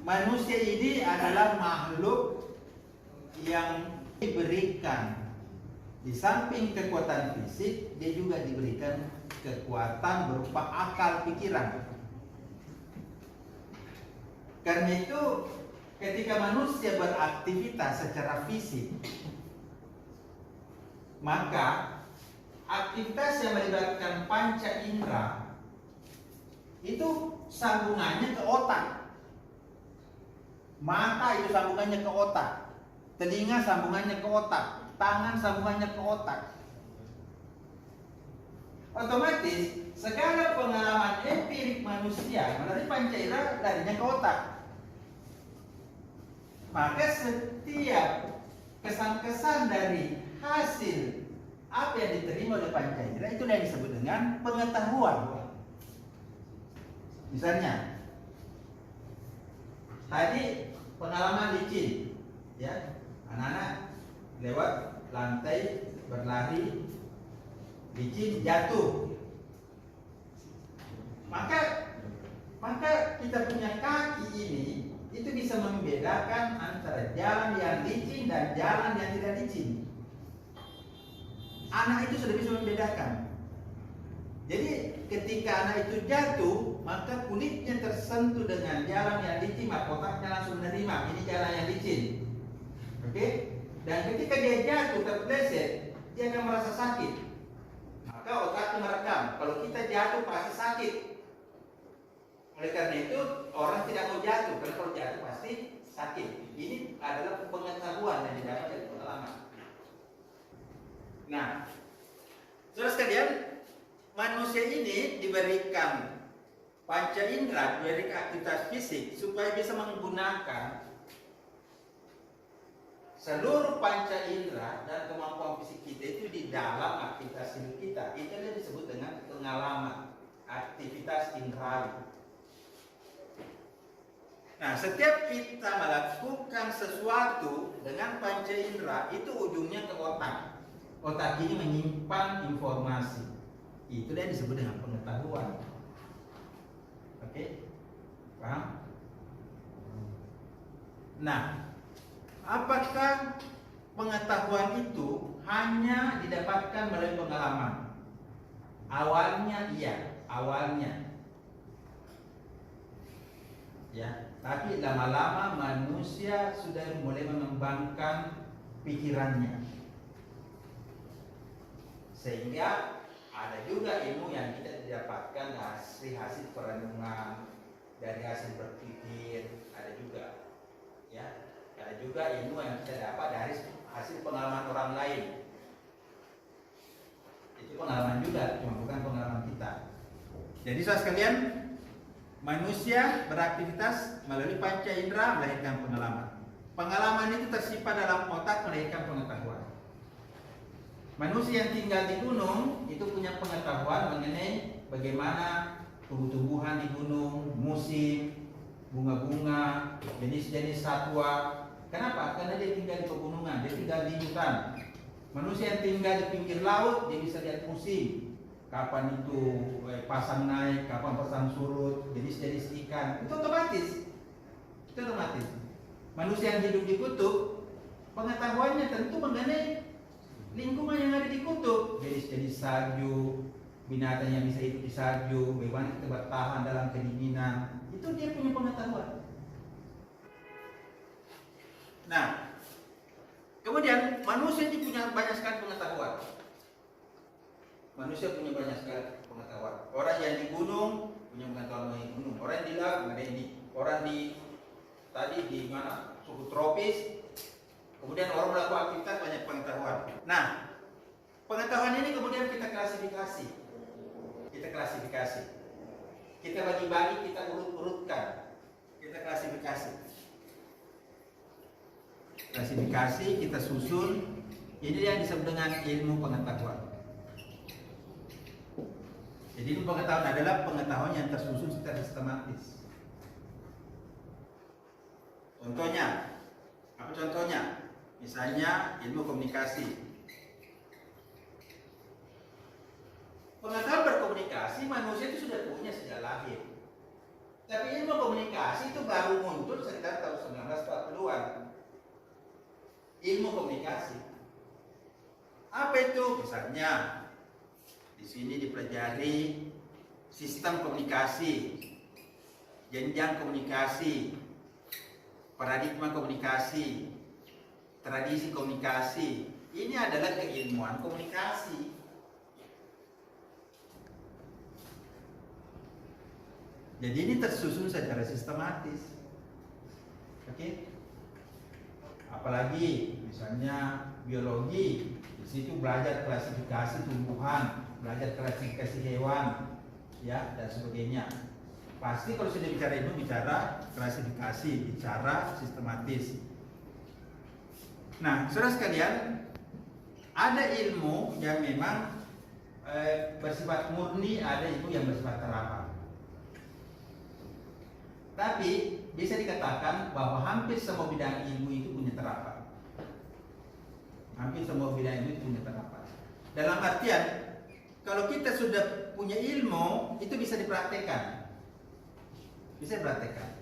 manusia ini adalah makhluk yang diberikan, di samping kekuatan fisik, dia juga diberikan kekuatan berupa akal pikiran. Karena itu ketika manusia beraktivitas secara fisik, maka aktivitas yang melibatkan panca indera itu sambungannya ke otak. Mata itu sambungannya ke otak, telinga sambungannya ke otak, tangan sambungannya ke otak. Otomatis segala pengalaman empirik manusia melalui panca indera larinya ke otak. Maka setiap kesan-kesan dari hasil apa yang diterima oleh panca indera itu yang disebut dengan pengetahuan. Misalnya, tadi pengalaman licin, ya, anak-anak lewat lantai berlari, licin jatuh. Maka kita punya kaki ini itu bisa membedakan antara jalan yang licin dan jalan yang tidak licin. Anak itu sudah bisa membedakan. Jadi ketika anak itu jatuh, maka kulitnya tersentuh dengan jalan yang licin, maka otaknya langsung menerima ini jalan yang licin. Oke? Dan ketika dia jatuh terpleset, dia akan merasa sakit. Maka otaknya merekam, kalau kita jatuh pasti sakit. Oleh karena itu orang tidak mau jatuh, karena kalau jatuh pasti sakit. Ini adalah pengetahuan yang didapat dari pengalaman. Nah, saudara sekalian, manusia ini diberikan panca indera, diberikan aktivitas fisik supaya bisa menggunakan seluruh panca indera dan kemampuan fisik kita itu di dalam aktivitas hidup kita. Itu yang disebut dengan pengalaman, aktivitas indrawi. Nah, setiap kita melakukan sesuatu dengan panca indera itu ujungnya ke otak. Otak ini menyimpan informasi. Itu yang disebut dengan pengetahuan. Oke? Paham? Nah, apakah pengetahuan itu hanya didapatkan melalui pengalaman? Awalnya iya, awalnya. Ya, tapi lama-lama manusia sudah mulai mengembangkan pikirannya. Sehingga ada juga ilmu yang kita didapatkan dari hasil perenungan, dari hasil berpikir, ada juga. Ya, ada juga ilmu yang kita dapat dari hasil pengalaman orang lain. Itu pengalaman juga, cuma bukan pengalaman kita. Jadi saudara sekalian, manusia beraktivitas melalui panca indera melahirkan pengalaman. Pengalaman itu tersimpan dalam otak melahirkan pengetahuan. Manusia yang tinggal di gunung itu punya pengetahuan mengenai bagaimana tumbuh-tumbuhan di gunung, musim, bunga-bunga, jenis-jenis satwa. Kenapa? Karena dia tinggal di pegunungan, dia tinggal di hutan. Manusia yang tinggal di pinggir laut, dia bisa lihat musim. Kapan itu pasang naik, kapan pasang surut, jenis-jenis ikan. Itu otomatis. Itu otomatis. Manusia yang hidup di kutub, pengetahuannya tentu mengenai lingkungan yang ada di kutub, jenis-jenis salju, binatang yang bisa hidup di salju, bagaimana kita bertahan dalam kedinginan. Itu dia punya pengetahuan. Nah, kemudian manusia ini punya banyak sekali pengetahuan. Manusia punya banyak sekali pengetahuan. Orang yang di gunung punya pengetahuan mengenai gunung. Orang yang di laut mengenai ini. Orang di tadi di mana suku tropis. Kemudian orang melakukan aktivitas banyak pengetahuan. Nah, pengetahuan ini kemudian kita klasifikasi. Kita bagi-bagi, kita urut-urutkan. Kita klasifikasi. Kita susun. Ini yang disebut dengan ilmu pengetahuan. Jadi ilmu pengetahuan adalah pengetahuan yang tersusun secara sistematis. Contohnya, apa contohnya? Misalnya ilmu komunikasi. Pengetahuan berkomunikasi manusia itu sudah punya sejak lahir. Tapi ilmu komunikasi itu baru muncul sekitar tahun 1940-an. Ilmu komunikasi. Apa itu? Misalnya di sini dipelajari sistem komunikasi, jenjang komunikasi, paradigma komunikasi, tradisi komunikasi. Ini adalah keilmuan komunikasi. Jadi ini tersusun secara sistematis. Oke? Apalagi misalnya biologi, di situ belajar klasifikasi tumbuhan, belajar klasifikasi hewan, ya, dan sebagainya. Pasti kalau sudah bicara ilmu, bicara klasifikasi, bicara sistematis. Nah, saudara sekalian, ada ilmu yang memang bersifat murni, ada ilmu yang bersifat terapan. Tapi bisa dikatakan bahwa hampir semua bidang ilmu itu punya terapan. Hampir semua bidang ilmu itu punya terapan. Dalam artian, kalau kita sudah punya ilmu, itu bisa dipraktekkan. Bisa dipraktekkan.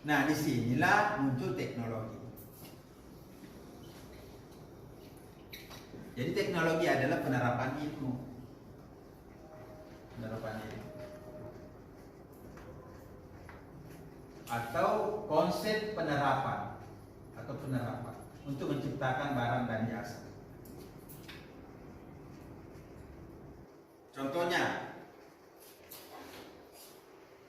Nah, disinilah muncul teknologi. Jadi teknologi adalah penerapan ilmu. Penerapan ilmu. Atau konsep penerapan untuk menciptakan barang dan jasa. Contohnya,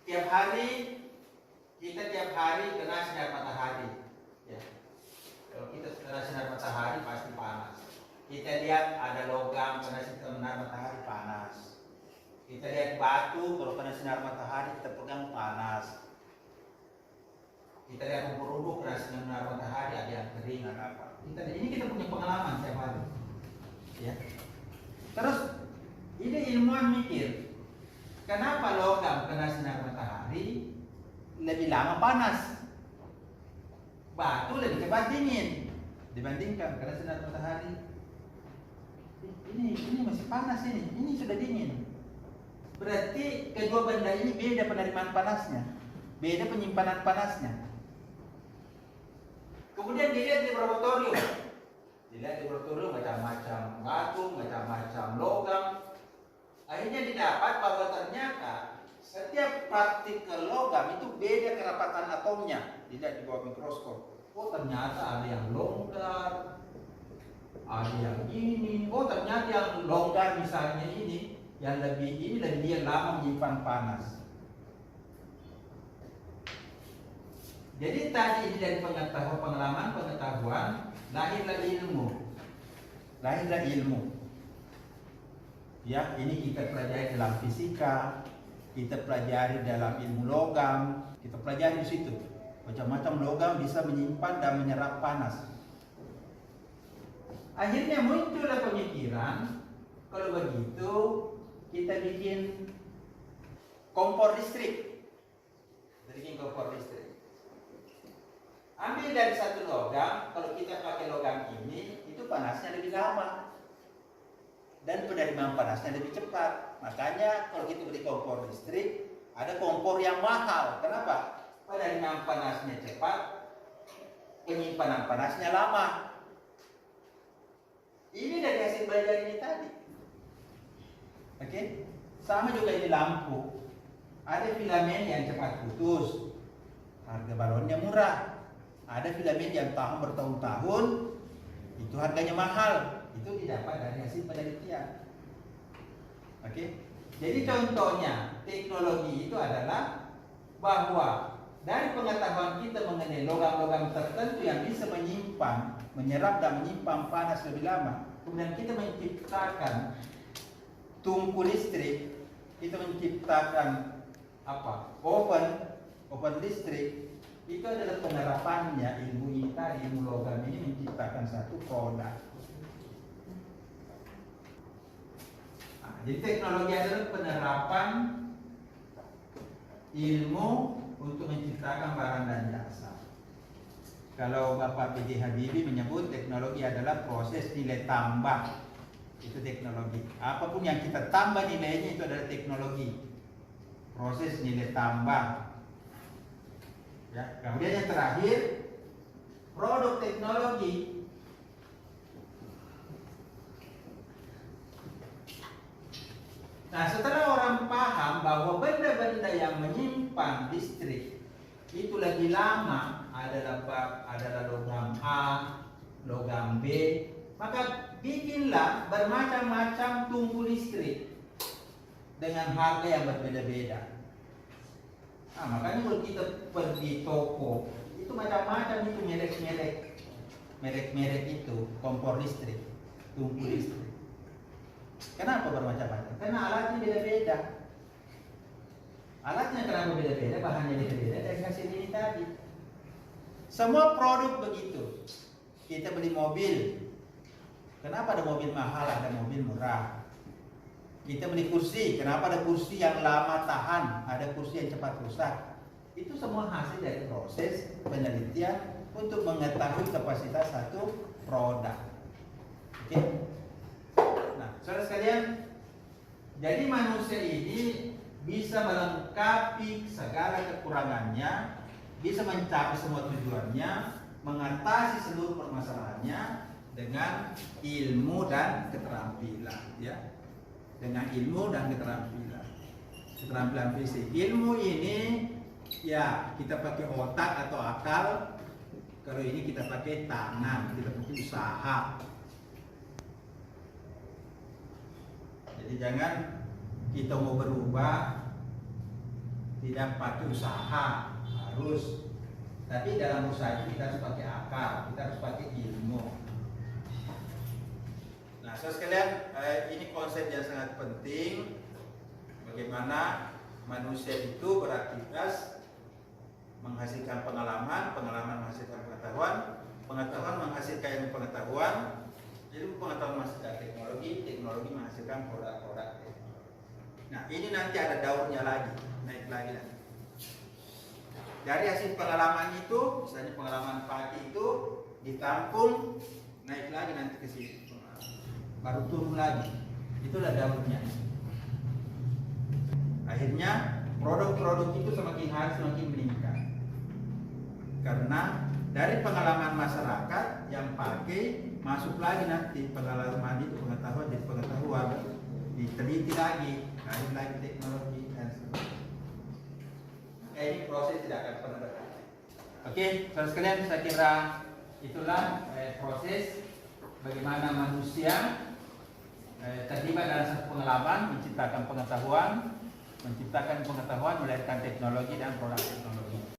tiap hari kena sinar matahari. Ya. Kalau kita kena sinar matahari pasti panas. Kita lihat ada logam kena sinar matahari panas. Kita lihat batu kalau kena sinar matahari kita pegang panas. Kita lihat rumput-rumput kena sinar matahari ada yang kering ada apa. Ini kita punya pengalaman tiap hari. Ya. Terus ini ilmuwan mikir, kenapa logam kena sinar matahari lebih lama panas, batu lebih cepat dingin dibandingkan kena sinar matahari. Ini masih panas, ini sudah dingin. Berarti kedua benda ini beda penerimaan panasnya, beda penyimpanan panasnya. Kemudian dilihat di laboratorium, macam-macam batu, macam-macam logam. Akhirnya didapat bahwa ternyata setiap partikel logam itu beda kerapatan atomnya. Dilihat di bawah mikroskop. Oh, ternyata ada yang longgar, ada yang ini. Oh, ternyata yang longgar misalnya ini, yang lebih dia lama menyimpan panas. Jadi tadi ini dari pengalaman, pengetahuan, lahirlah ilmu. Ya, ini kita pelajari dalam fisika, kita pelajari dalam ilmu logam, kita pelajari di situ. Macam-macam logam bisa menyimpan dan menyerap panas. Akhirnya muncullah pemikiran, kalau begitu kita bikin kompor listrik. Ambil dari satu logam, kalau kita pakai logam ini, itu panasnya lebih lama dan penerimaan panasnya lebih cepat. Makanya kalau kita beli kompor listrik, ada kompor yang mahal. Kenapa? Penerimaan panasnya cepat, penyimpanan panasnya lama. Ini dari hasil belajar ini tadi. Oke? Sama juga ini lampu. Ada filamen yang cepat putus, harga balonnya murah. Ada filamen yang tahan bertahun-tahun, itu harganya mahal. Itu didapat dari hasil penelitian. Oke? Jadi contohnya teknologi itu adalah bahwa dari pengetahuan kita mengenai logam-logam tertentu yang bisa menyerap dan menyimpan panas lebih lama, kemudian kita menciptakan tungku listrik, kita menciptakan oven listrik. Itu adalah penerapannya ilmu logam ini menciptakan satu produk. Jadi teknologi adalah penerapan ilmu untuk menciptakan barang dan jasa. Kalau Bapak B.J. Habibie menyebut teknologi adalah proses nilai tambah. Itu teknologi. Apapun yang kita tambah nilainya itu adalah teknologi. proses nilai tambah. Ya, kemudian yang terakhir, produk teknologi. Nah, setelah orang paham bahwa benda-benda yang menyimpan listrik itu lebih lama adalah logam A, logam B, maka bikinlah bermacam-macam tungku listrik dengan harga yang berbeda-beda. Nah, makanya kalau kita pergi toko, itu macam-macam itu merek-merek itu kompor listrik, tungku listrik. Kenapa bermacam-macam? Karena alatnya beda-beda. Alatnya kenapa beda-beda? Bahannya beda-beda. Dari hasil ini tadi. Semua produk begitu. Kita beli mobil. Kenapa ada mobil mahal, ada mobil murah? Kita beli kursi. Kenapa ada kursi yang lama tahan, ada kursi yang cepat rusak? Itu semua hasil dari proses penelitian untuk mengetahui kapasitas satu produk. Oke? Saudara sekalian, jadi manusia ini bisa melengkapi segala kekurangannya, bisa mencapai semua tujuannya, mengatasi seluruh permasalahannya dengan ilmu dan keterampilan, ya. Dengan ilmu dan keterampilan fisik. Ilmu ini ya kita pakai otak atau akal. Kalau ini kita pakai tangan, kita pakai usaha. Jadi jangan kita mau berubah tidak pakai usaha, harus. Tapi dalam usaha kita harus pakai akal, kita harus pakai ilmu. Nah, saudara sekalian, ini konsep yang sangat penting. Bagaimana manusia itu beraktivitas menghasilkan pengalaman, pengalaman menghasilkan pengetahuan, pengetahuan menghasilkan ilmu pengetahuan, ilmu pengetahuan menghasilkan teknologi, teknologi menghasilkan produk-produk teknologi. Nah, ini nanti ada daurnya lagi, naik lagi nanti. Dari hasil pengalaman itu, misalnya pengalaman pagi itu ditampung, naik lagi nanti ke sini, baru turun lagi. Itulah daurnya. Akhirnya produk-produk itu semakin hari semakin meningkat. Karena dari pengalaman masyarakat yang pakai masuk lagi nanti pengalaman itu pengetahuan jadi pengetahuan, diteliti lagi, naik lagi teknologi dan sebagainya. Ini proses tidak akan pernah berakhir. Oke, saudara sekalian, saya kira itulah proses bagaimana manusia terlibat dalam satu pengalaman, menciptakan pengetahuan, melahirkan teknologi dan produk teknologi.